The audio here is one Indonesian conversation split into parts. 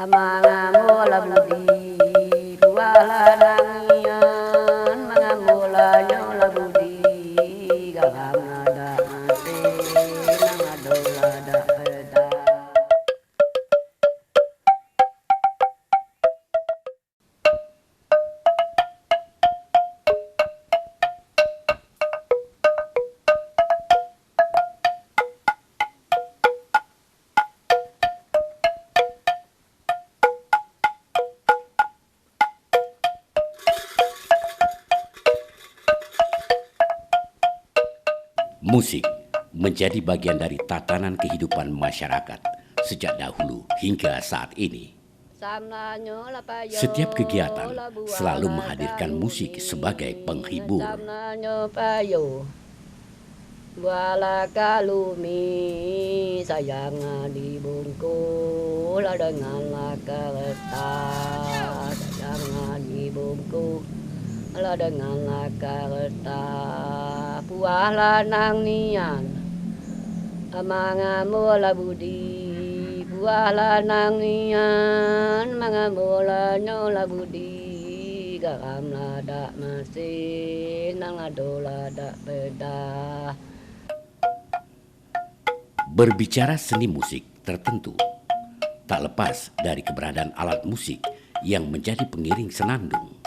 Amangamula budi buala nangian mangamula nyola budi galam nada mati nangadola da peda. Musik menjadi bagian dari tatanan kehidupan masyarakat sejak dahulu hingga saat ini. Setiap kegiatan selalu menghadirkan musik sebagai penghibur. Buala kalumi sayang dibungkul dengan kertas sayang dibungkul dengan kertas buala nang nian mangamula budi buala nang nian mangamula nyola budi garam lada mesin nang adola da beda. Berbicara seni musik tertentu tak lepas dari keberadaan alat musik yang menjadi pengiring senandung.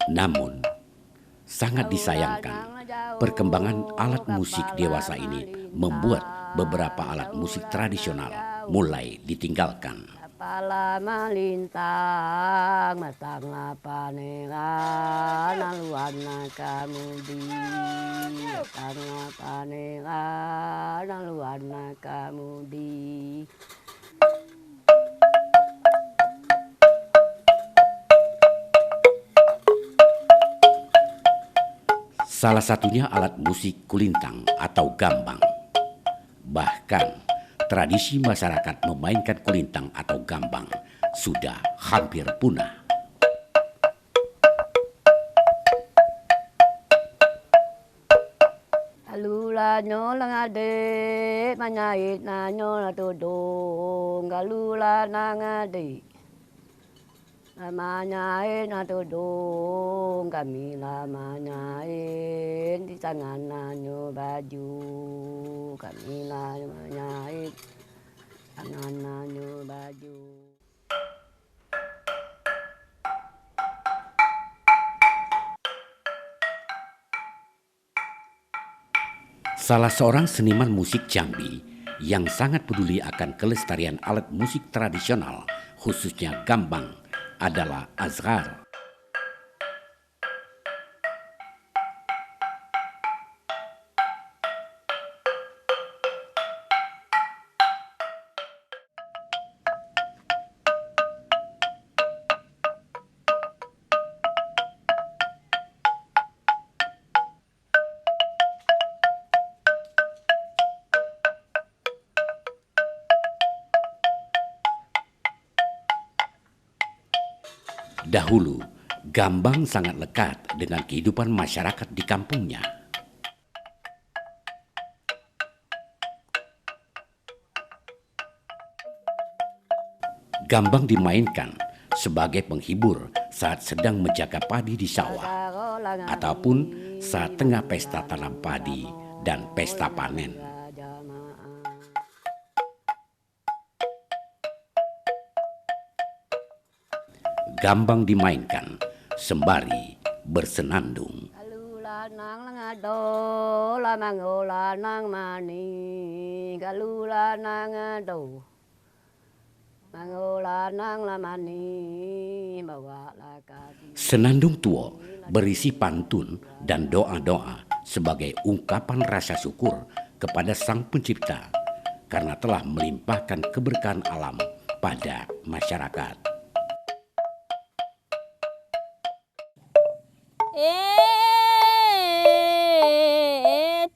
Namun, sangat disayangkan perkembangan alat musik dewasa ini membuat beberapa alat musik tradisional mulai ditinggalkan. Kepala melintang, matang panengan, aluan kamudi. Matang panengan, aluan kamudi. Salah satunya alat musik kulintang atau gambang. Bahkan, tradisi masyarakat memainkan kulintang atau gambang sudah hampir punah. Galula nyola ngade, manyait na nyola tudung. Galula na ngade, manyait na tudung. Kami lah manyait di tangan na nyo baju. Kami lah manyait tangan na nyo baju. Salah seorang seniman musik Jambi yang sangat peduli akan kelestarian alat musik tradisional, khususnya gambang, adalah Azhar. Dahulu, gambang sangat lekat dengan kehidupan masyarakat di kampungnya. Gambang dimainkan sebagai penghibur saat sedang menjaga padi di sawah, ataupun saat tengah pesta tanam padi dan pesta panen. Gambang dimainkan sembari bersenandung. Galulanang langado, lamangolanang mani. Galulanang ado, mangolanang lamani. Bawa lakadi. Senandung Tuo berisi pantun dan doa-doa sebagai ungkapan rasa syukur kepada Sang Pencipta karena telah melimpahkan keberkahan alam pada masyarakat.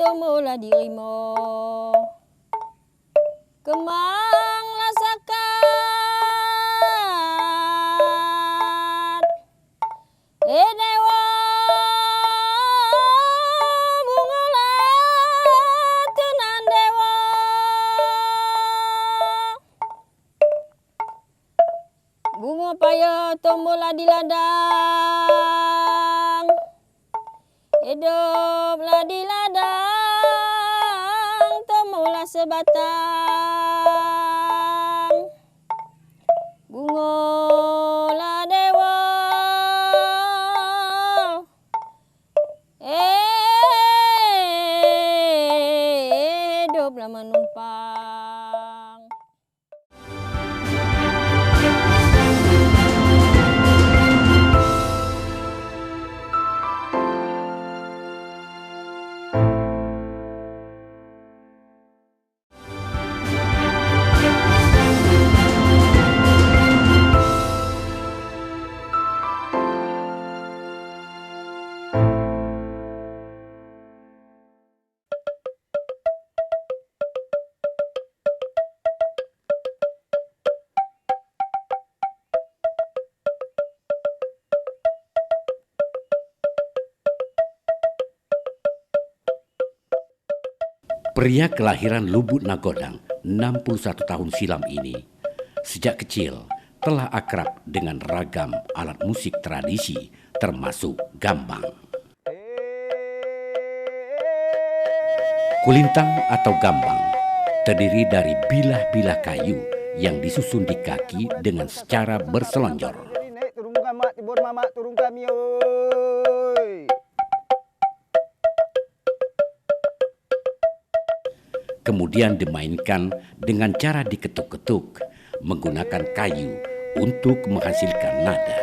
Temulah dirimu, kemang rasakan Bunga paya tumbuhlah di ladang, hiduplah di ladang, tumbuhlah sebatang. Bungolah dewa, hiduplah menumpang. Pria kelahiran Lubuk Nagodang 61 tahun silam ini sejak kecil telah akrab dengan ragam alat musik tradisi termasuk gambang. Kulintang atau gambang terdiri dari bilah-bilah kayu yang disusun di kaki dengan secara berselonjor. Turun mamak, tibur mamak, turun kami oi. Kemudian dimainkan dengan cara diketuk-ketuk menggunakan kayu untuk menghasilkan nada.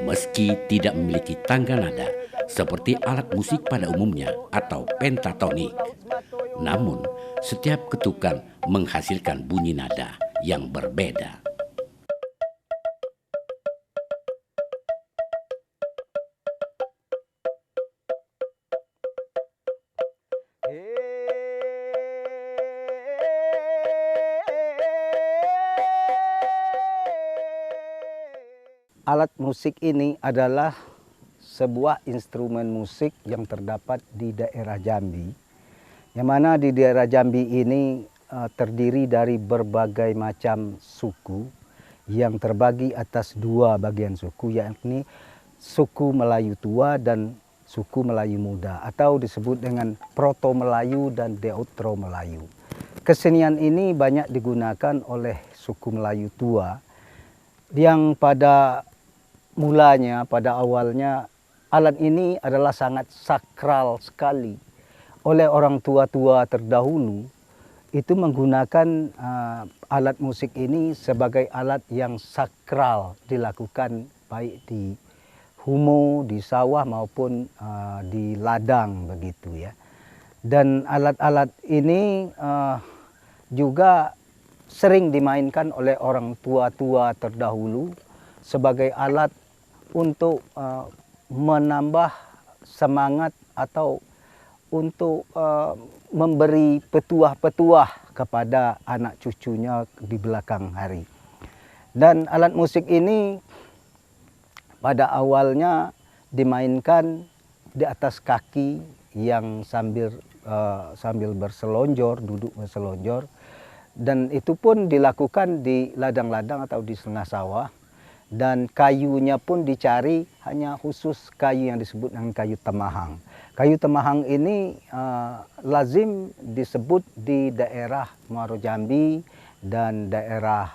Meski tidak memiliki tangga nada seperti alat musik pada umumnya atau pentatonik, namun setiap ketukan menghasilkan bunyi nada yang berbeda. Alat musik ini adalah sebuah instrumen musik yang terdapat di daerah Jambi. Yang mana di daerah Jambi ini terdiri dari berbagai macam suku yang terbagi atas dua bagian suku, yakni suku Melayu tua dan suku Melayu muda, atau disebut dengan Proto Melayu dan Deutro Melayu. Kesenian ini banyak digunakan oleh suku Melayu tua yang pada awalnya alat ini adalah sangat sakral sekali. Oleh orang tua-tua terdahulu itu menggunakan alat musik ini sebagai alat yang sakral dilakukan baik di humo, di sawah maupun di ladang begitu ya. Dan alat-alat ini juga sering dimainkan oleh orang tua-tua terdahulu sebagai alat untuk menambah semangat atau untuk memberi petuah-petuah kepada anak cucunya di belakang hari. Dan alat musik ini pada awalnya dimainkan di atas kaki yang sambil berselonjor, duduk berselonjor. Dan itu pun dilakukan di ladang-ladang atau di tengah sawah. Dan kayunya pun dicari hanya khusus kayu yang disebut dengan kayu temahang. Kayu temahang ini lazim disebut di daerah Muaro Jambi dan daerah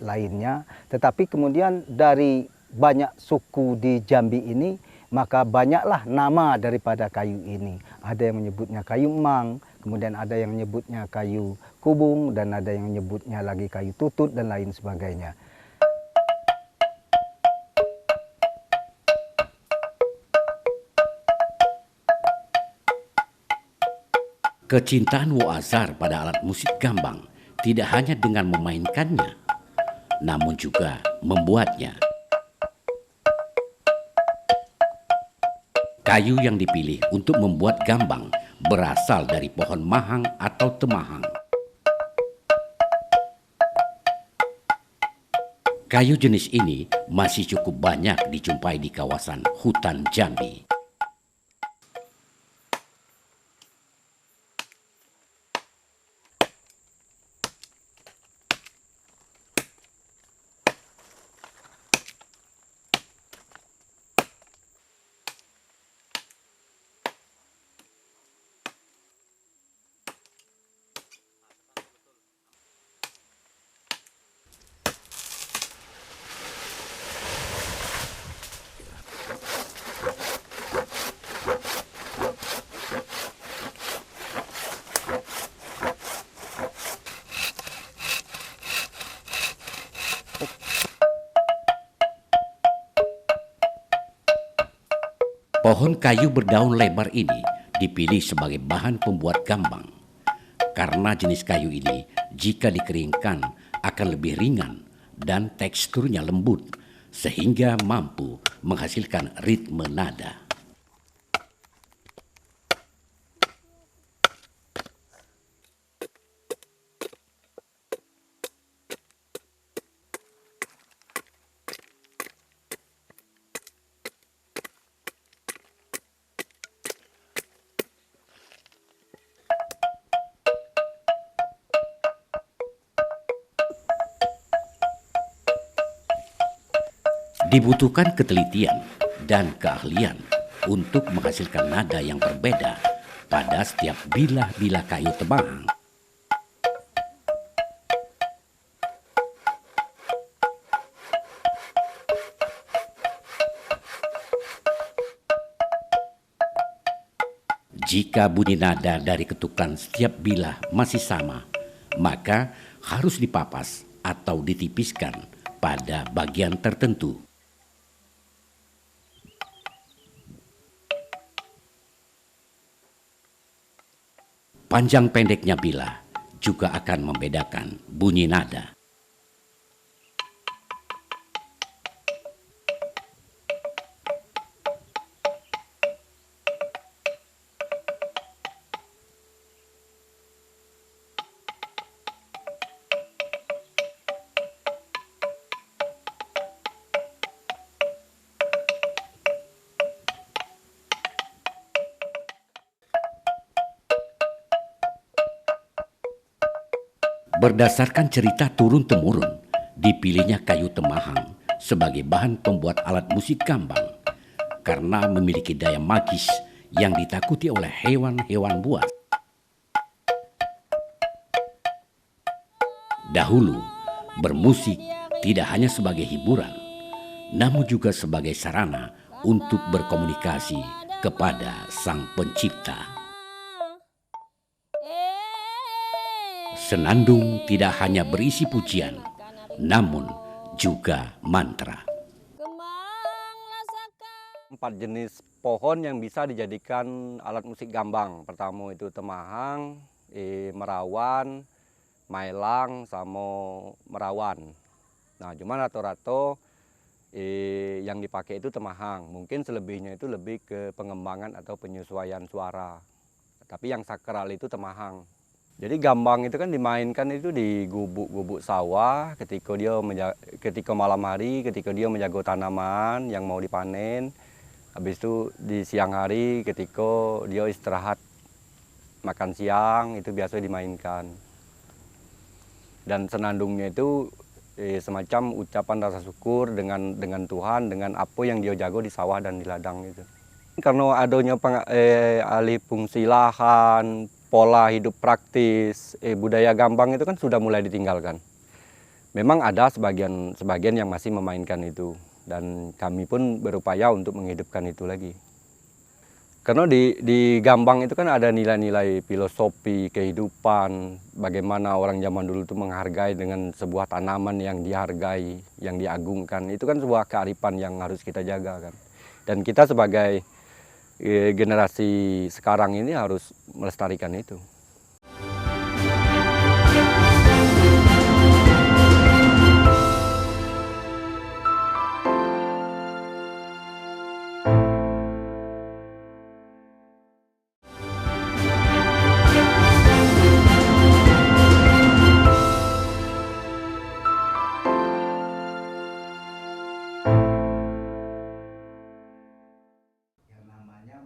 lainnya. Tetapi kemudian dari banyak suku di Jambi ini, maka banyaklah nama daripada kayu ini. Ada yang menyebutnya kayu emang, kemudian ada yang menyebutnya kayu kubung, dan ada yang menyebutnya lagi kayu tutut dan lain sebagainya. Kecintaan Woazar pada alat musik gambang tidak hanya dengan memainkannya, namun juga membuatnya. Kayu yang dipilih untuk membuat gambang berasal dari pohon mahang atau temahang. Kayu jenis ini masih cukup banyak dijumpai di kawasan hutan Jambi. Pohon kayu berdaun lebar ini dipilih sebagai bahan pembuat gambang. Karena jenis kayu ini jika dikeringkan akan lebih ringan dan teksturnya lembut sehingga mampu menghasilkan ritme nada. Dibutuhkan ketelitian dan keahlian untuk menghasilkan nada yang berbeda pada setiap bilah-bilah kayu tebang. Jika bunyi nada dari ketukan setiap bilah masih sama, maka harus dipapas atau ditipiskan pada bagian tertentu. Panjang pendeknya bilah juga akan membedakan bunyi nada. Berdasarkan cerita turun-temurun, dipilihnya kayu temahang sebagai bahan pembuat alat musik gambang karena memiliki daya magis yang ditakuti oleh hewan-hewan buas. Dahulu, bermusik tidak hanya sebagai hiburan, namun juga sebagai sarana untuk berkomunikasi kepada Sang Pencipta. Senandung tidak hanya berisi pujian, namun juga mantra. 4 jenis pohon yang bisa dijadikan alat musik gambang. Pertama itu temahang, merawan, mailang, sama merawan. Nah, cuman rata-rata yang dipakai itu temahang. Mungkin selebihnya itu lebih ke pengembangan atau penyesuaian suara. Tapi yang sakral itu temahang. Jadi gambang itu kan dimainkan itu di gubuk-gubuk sawah ketika malam hari, ketika dia menjaga tanaman yang mau dipanen. Habis itu di siang hari ketika dia istirahat makan siang itu biasa dimainkan. Dan senandungnya itu semacam ucapan rasa syukur dengan Tuhan, dengan apa yang dia jago di sawah dan di ladang itu. Karena adanya alih fungsi lahan, pola hidup praktis, budaya gambang itu kan sudah mulai ditinggalkan. Memang ada sebagian yang masih memainkan itu, dan kami pun berupaya untuk menghidupkan itu lagi. Karena di gambang itu kan ada nilai-nilai filosofi kehidupan, bagaimana orang zaman dulu itu menghargai dengan sebuah tanaman yang dihargai, yang diagungkan. Itu kan sebuah kearifan yang harus kita jaga kan. Dan kita sebagai generasi sekarang ini harus melestarikan itu.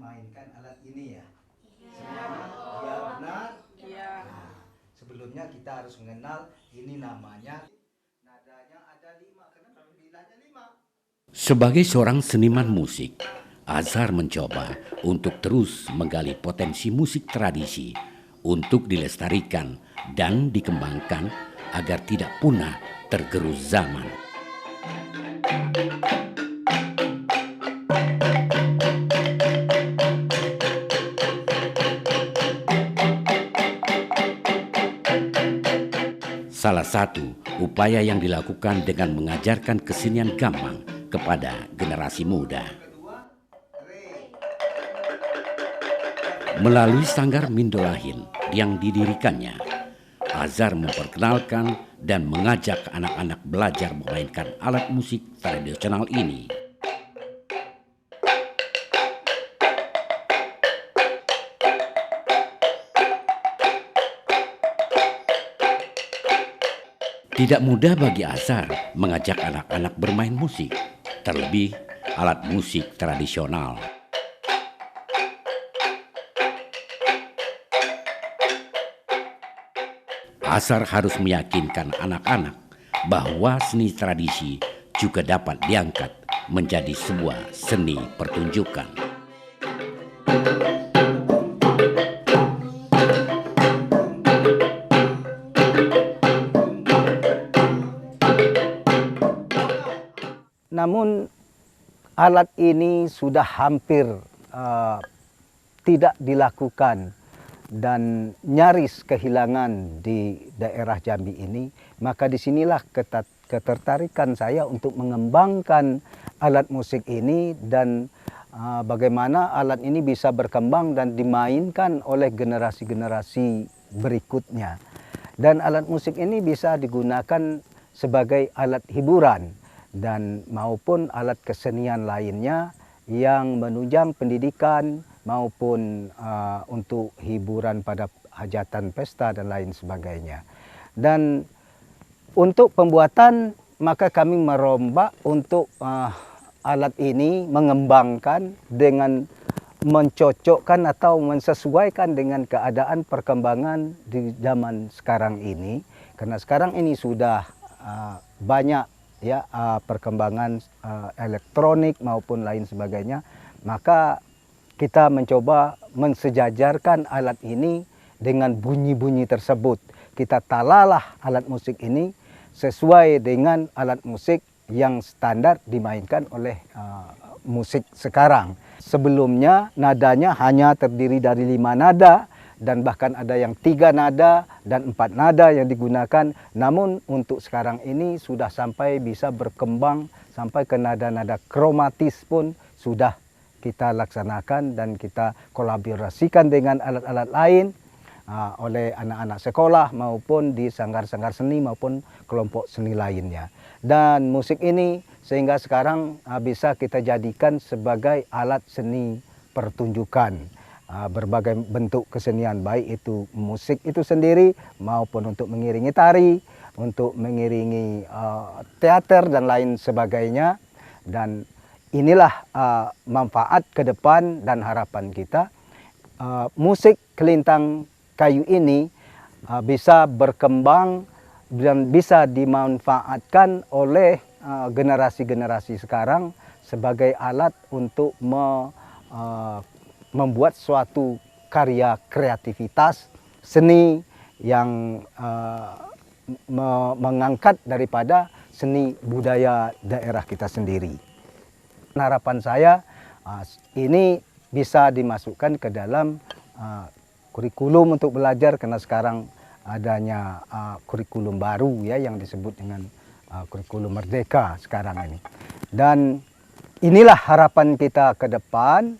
Mainkan alat ini ya. Iya benar. Iya. Nah, sebelumnya kita harus mengenal ini namanya. Nadanya ada 5 karena bilahnya 5. Sebagai seorang seniman musik, Azhar mencoba untuk terus menggali potensi musik tradisi untuk dilestarikan dan dikembangkan agar tidak punah tergerus zaman. Salah satu upaya yang dilakukan dengan mengajarkan kesenian gambang kepada generasi muda. Melalui Sanggar Mindolahin yang didirikannya, Azhar memperkenalkan dan mengajak anak-anak belajar memainkan alat musik tradisional ini. Tidak mudah bagi Azhar mengajak anak-anak bermain musik, terlebih alat musik tradisional. Azhar harus meyakinkan anak-anak bahwa seni tradisi juga dapat diangkat menjadi sebuah seni pertunjukan. Namun alat ini sudah hampir tidak dilakukan dan nyaris kehilangan di daerah Jambi ini, maka disinilah ketertarikan saya untuk mengembangkan alat musik ini dan bagaimana alat ini bisa berkembang dan dimainkan oleh generasi-generasi berikutnya. Dan alat musik ini bisa digunakan sebagai alat hiburan dan maupun alat kesenian lainnya yang menunjang pendidikan maupun untuk hiburan pada hajatan pesta dan lain sebagainya. Dan untuk pembuatan maka kami merombak untuk alat ini mengembangkan dengan mencocokkan atau mensesuaikan dengan keadaan perkembangan di zaman sekarang ini, karena sekarang ini sudah banyak ya perkembangan elektronik maupun lain sebagainya, maka kita mencoba mensejajarkan alat ini dengan bunyi-bunyi tersebut. Kita talalah alat musik ini sesuai dengan alat musik yang standar dimainkan oleh musik sekarang. Sebelumnya nadanya hanya terdiri dari 5 nada dan bahkan ada yang 3 nada dan 4 nada yang digunakan. Namun untuk sekarang ini sudah sampai bisa berkembang sampai ke nada-nada kromatis pun sudah kita laksanakan dan kita kolaborasikan dengan alat-alat lain oleh anak-anak sekolah maupun di sanggar-sanggar seni maupun kelompok seni lainnya. Dan musik ini sehingga sekarang bisa kita jadikan sebagai alat seni pertunjukan. Berbagai bentuk kesenian, baik itu musik itu sendiri maupun untuk mengiringi tari, untuk mengiringi teater dan lain sebagainya. Dan inilah manfaat ke depan dan harapan kita. Musik kelintang kayu ini bisa berkembang dan bisa dimanfaatkan oleh generasi-generasi sekarang sebagai alat untuk membuat suatu karya kreativitas seni yang mengangkat daripada seni budaya daerah kita sendiri. Harapan saya ini bisa dimasukkan ke dalam kurikulum untuk belajar, karena sekarang adanya kurikulum baru ya yang disebut dengan kurikulum merdeka sekarang ini. Dan inilah harapan kita ke depan.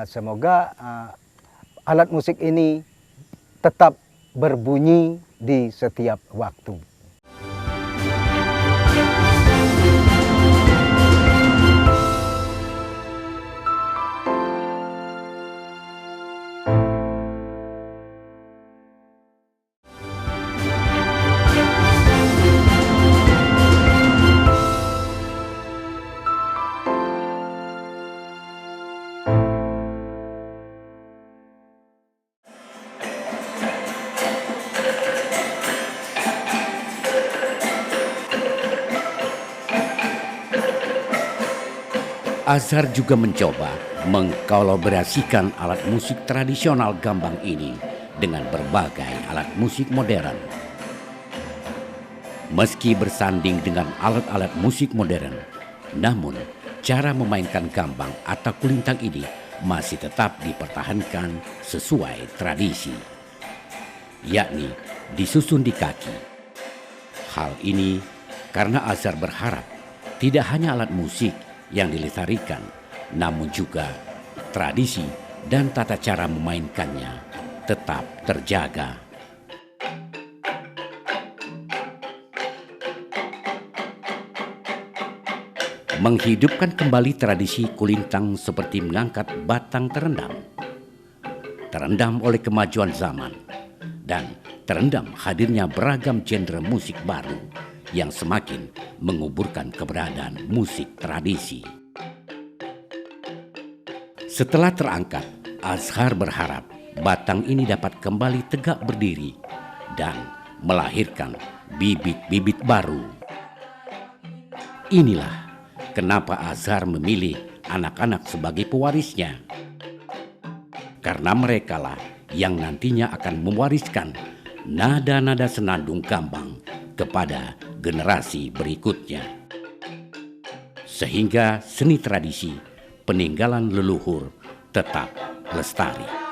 Semoga alat musik ini tetap berbunyi di setiap waktu. Azhar juga mencoba mengkolaborasikan alat musik tradisional Gambang ini dengan berbagai alat musik modern. Meski bersanding dengan alat-alat musik modern, namun cara memainkan gambang atau kulintang ini masih tetap dipertahankan sesuai tradisi, yakni disusun di kaki. Hal ini karena Azhar berharap tidak hanya alat musik yang dilestarikan, namun juga tradisi dan tata cara memainkannya tetap terjaga. Menghidupkan kembali tradisi kulintang seperti mengangkat batang terendam oleh kemajuan zaman, dan terendam hadirnya beragam genre musik baru yang semakin menguburkan keberadaan musik tradisi. Setelah terangkat, Azhar berharap batang ini dapat kembali tegak berdiri dan melahirkan bibit-bibit baru. Inilah kenapa Azhar memilih anak-anak sebagai pewarisnya. Karena merekalah yang nantinya akan mewariskan nada-nada senandung gambang kepada generasi berikutnya. Sehingga seni tradisi peninggalan leluhur tetap lestari.